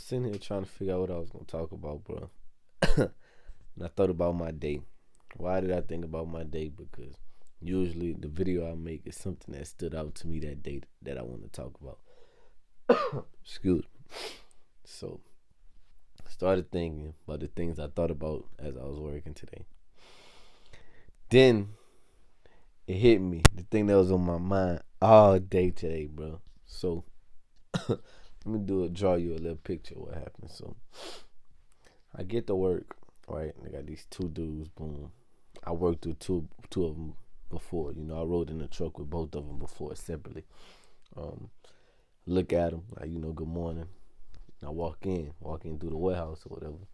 sitting here trying to figure out what I was gonna talk about, bro. And I thought about my day. Why did I think about my day? Because usually the video I make is something that stood out to me that day that I want to talk about. Excuse me. So I started thinking about the things I thought about as I was working today. Then it hit me, the thing that was on my mind all day today, bro. So let me draw you a little picture of what happened. So I get to work, right? I got these two dudes, boom. I worked with two of them before. I rode in the truck with both of them before separately. Look at them, like, good morning. I walk in through the warehouse or whatever.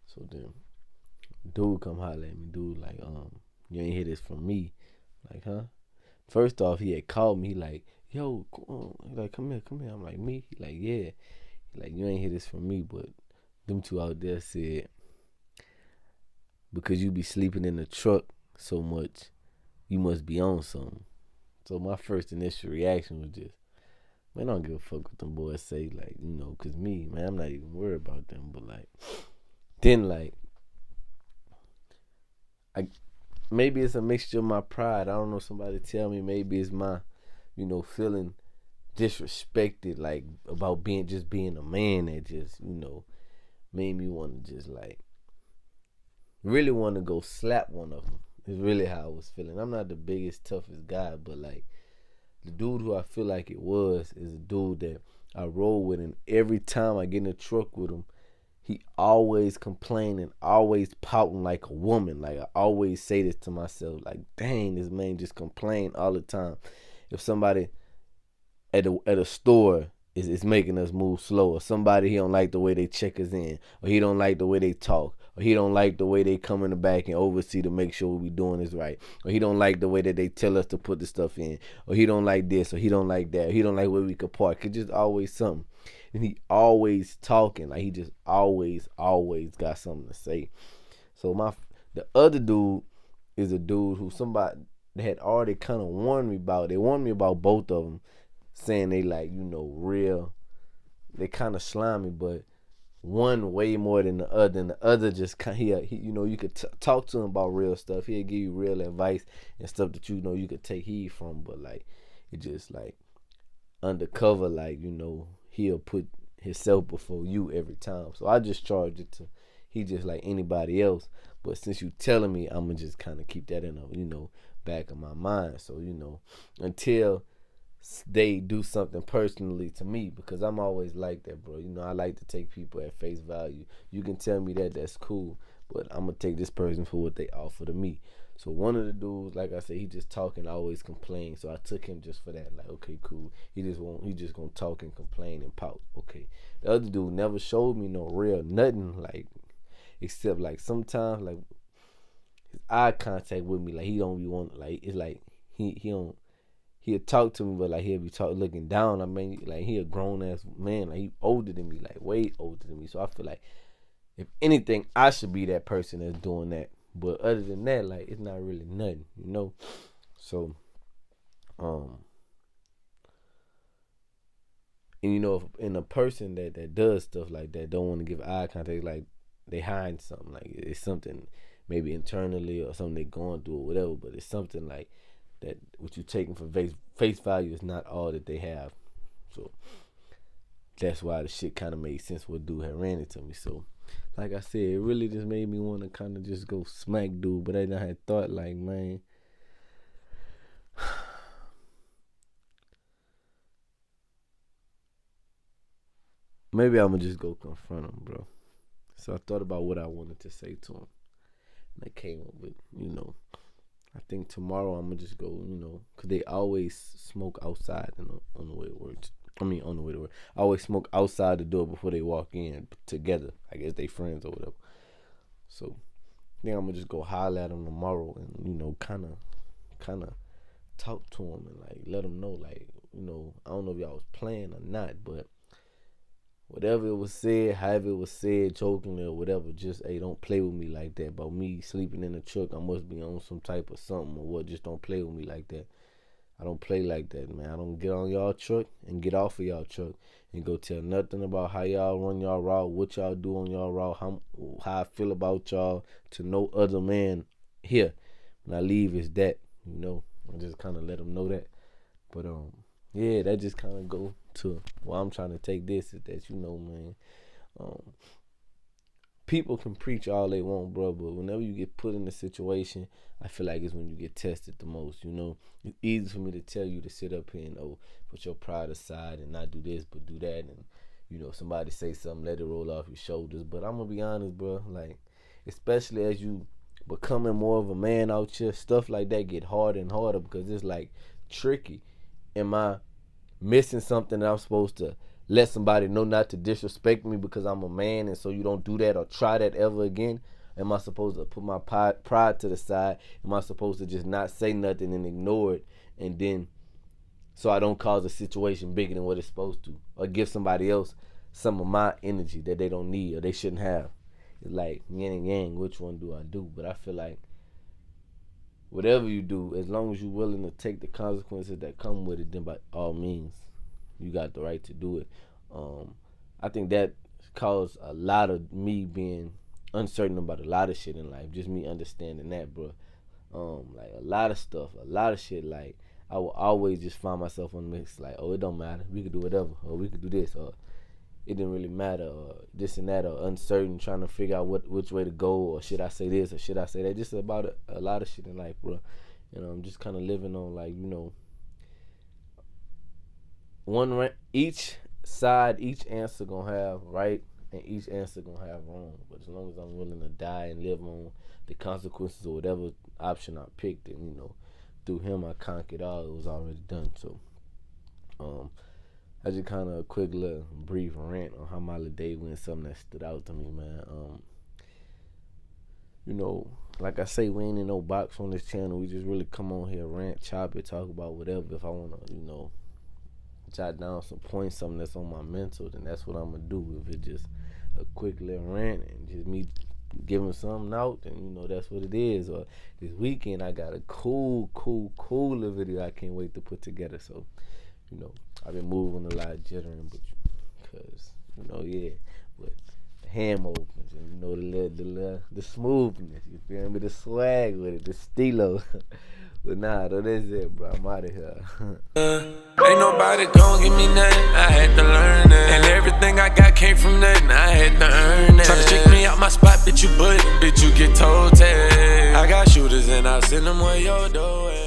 So then dude come holler at me, dude, like, you ain't hear this from me. Like, huh? First off, he had called me, he like, yo, he like, come here. I'm like, me? He like, yeah. He like, you ain't hear this from me, but them two out there said, because you be sleeping in the truck so much, you must be on something. So my first initial reaction was just, man, I don't give a fuck what them boys say, like, cause me, man, I'm not even worried about them, but like, then like, maybe it's a mixture of my pride. I don't know, somebody tell me, maybe it's my, feeling disrespected, like, about being a man that just, made me want to just like, really want to go slap one of them. Is really how I was feeling. I'm not the biggest, toughest guy, but like, the dude who I feel like it was is a dude that I roll with, and every time I get in a truck with him, he always complaining, always pouting like a woman. Like, I always say this to myself, like, dang, this man just complain all the time. If somebody at a store is making us move slow, or somebody, he don't like the way they check us in, or he don't like the way they talk, or he don't like the way they come in the back and oversee to make sure what we doing is right, or he don't like the way that they tell us to put the stuff in, or he don't like this, or he don't like that, or he don't like where we could park. It's just always something. And he always talking, like, he just always got something to say. So the other dude is a dude who somebody had already kind of warned me about. They warned me about both of them, saying they like, real. They kind of slimy, but one way more than the other, and the other just kind of, he you could talk to him about real stuff. He'll give you real advice and stuff that you could take heed from, but like, it just like undercover, like, he'll put himself before you every time. So I just charge it to he just like anybody else. But since you telling me, I'm gonna just kind of keep that in a back of my mind. So until they do something personally to me, because I'm always like that, bro. I like to take people at face value. You can tell me that's cool, but I'm gonna take this person for what they offer to me. So one of the dudes, like I said, he just talking, always complain. So I took him just for that. Like, okay, cool. He just gonna talk and complain and pout. Okay. The other dude never showed me no real nothing, like, except like sometimes like his eye contact with me, like, he don't be want, like, it's like he don't. He'll talk to me, but like, he'll be looking down. I mean, like, he a grown ass man, like, he older than me, like way older than me. So I feel like, if anything, I should be that person that's doing that. But other than that, like, it's not really nothing, So, and if in a person that does stuff like that, don't want to give eye contact, like, they hide something, like, it's something maybe internally or something they going through or whatever. But it's something like that what you taking for face value is not all that they have. So that's why the shit kind of made sense what dude had ran into me. So like I said, it really just made me want to kind of just go smack dude. But then I had thought, like, man, maybe I'm gonna just go confront him, bro. So I thought about what I wanted to say to him, and I came up with, I think tomorrow I'm gonna just go, cause they always smoke outside on the way to work. On the way to work, I always smoke outside the door before they walk in together. I guess they friends or whatever. So I think I'm gonna just go holler at them tomorrow, and kind of talk to them and like let them know, like, I don't know if y'all was playing or not, but whatever it was said, however it was said, jokingly or whatever, just, hey, don't play with me like that. About me sleeping in the truck, I must be on some type of something or what. Just don't play with me like that. I don't play like that, man. I don't get on y'all truck and get off of y'all truck and go tell nothing about how y'all run y'all route, what y'all do on y'all route, how I feel about y'all to no other man here. When I leave, it's that, you know. I just kind of let them know that. But yeah, that just kind of go to where I'm trying to take this is that, you know, man. People can preach all they want, bro, but whenever you get put in a situation, I feel like it's when you get tested the most, you know. It's easy for me to tell you to sit up here and, put your pride aside and not do this, but do that. And, you know, somebody say something, let it roll off your shoulders. But I'm going to be honest, bro, like, especially as you becoming more of a man out here, stuff like that get harder and harder because it's, like, tricky. Am I missing something that I'm supposed to let somebody know not to disrespect me because I'm a man and so you don't do that or try that ever again? Am I supposed to put my pride to the side? Am I supposed to just not say nothing and ignore it and then so I don't cause a situation bigger than what it's supposed to or give somebody else some of my energy that they don't need or they shouldn't have? It's like yin and yang, which one do I do? But I feel like whatever you do, as long as you're willing to take the consequences that come with it, then by all means, you got the right to do it. I think that caused a lot of me being uncertain about a lot of shit in life. Just me understanding that, bro. Like a lot of stuff, a lot of shit. Like I will always just find myself on the mix. Like, oh, it don't matter. We could do whatever, or we could do this, or it didn't really matter, or this and that, or uncertain, trying to figure out which way to go, or should I say this, or should I say that? Just about a lot of shit in life, bro. You know, I'm just kind of living on, like, you know, each side, each answer gonna have right, and each answer gonna have wrong. But as long as I'm willing to die and live on the consequences of whatever option I picked, and, you know, through him I conquered all. It was already done. So, I just kind of a quick little brief rant on how my little day went, something that stood out to me, man. You know, like I say, we ain't in no box on this channel. We just really come on here, rant, chop it, talk about whatever. If I want to, you know, jot down some points, something that's on my mental, then that's what I'm going to do. If it's just a quick little rant and just me giving something out, then, you know, that's what it is. Or this weekend, I got a cool little video I can't wait to put together. So, you know, I've been moving a lot, jittering, but because, you know, yeah, but the ham opens and, you know, the smoothness, you feel me, the swag with it, the stilo. But nah, though, that's it, bro. I'm out of here. Ain't nobody gon' give me nothing, I had to learn it. And everything I got came from nothing, I had to earn it. Try to check me out my spot, bitch, you get told tag. I got shooters and I send them where your door at.